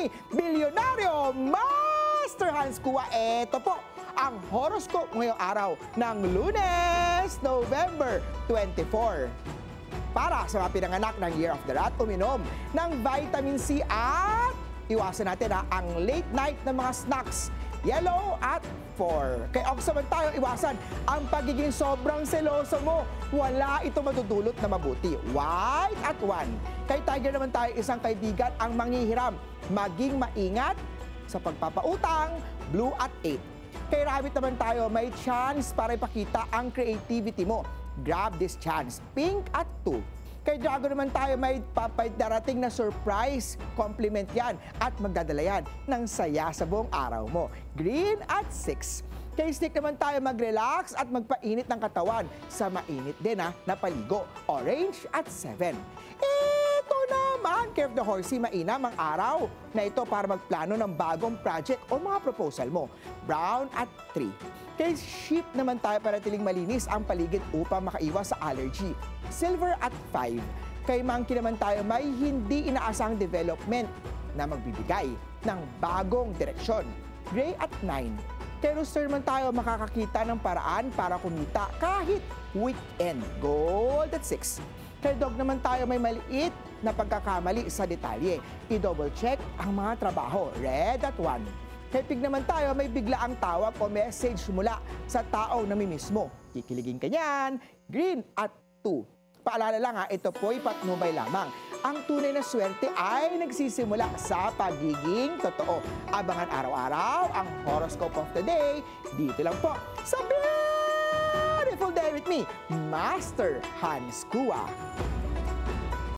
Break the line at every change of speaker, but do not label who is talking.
ni Bilyonaryo Master Hans Kua. Ito po ang horoscope ngayong araw ng Lunes, November 24. Para sa mga pinanganak ng Year of the Rat, uminom ng vitamin C at iwasan natin ang late night na mga snacks. Yellow at 4. Kay Ox naman tayo iwasan ang pagiging sobrang seloso mo. Wala ito madudulot na mabuti. White at 1. Kay Tiger naman tayo isang kaibigan ang manghihiram. Maging maingat sa pagpapautang. Blue at 8. Kay Rabbit naman tayo may chance para ipakita ang creativity mo. Grab this chance. Pink at 2. Kay Dragon naman tayo may darating na surprise. Compliment yan at magdadala yan ng saya sa buong araw mo. Green at 6. Kay Snake naman tayo mag-relax at magpainit ng katawan sa mainit din na paligo. Orange at 7. Ito naman, Care of the Horsey, mainam ang araw na ito para magplano ng bagong project o mga proposal mo. Brown at 3. Kay Sheep naman tayo para tiling malinis ang paligid upang makaiwas sa allergy. Silver at 5. Kay Monkey naman tayo may hindi inaasang development na magbibigay ng bagong direksyon. Gray at 9. Kay Rooster naman tayo makakakita ng paraan para kumita kahit weekend. Gold at 6. Kay Dog naman tayo may maliit na pagkakamali sa detalye. I-double check ang mga trabaho. Red at 1. Kay Pig naman tayo, may biglaang tawag o message mula sa taong namimiss mo. Kikiligin ka niyan. Green at 2. Paalala lang ito po'y patnubay lamang. Ang tunay na swerte ay nagsisimula sa pagiging totoo. Abangan araw-araw ang horoscope of the day. Dito lang po sa Beautiful Day with me, Master Hans Kua.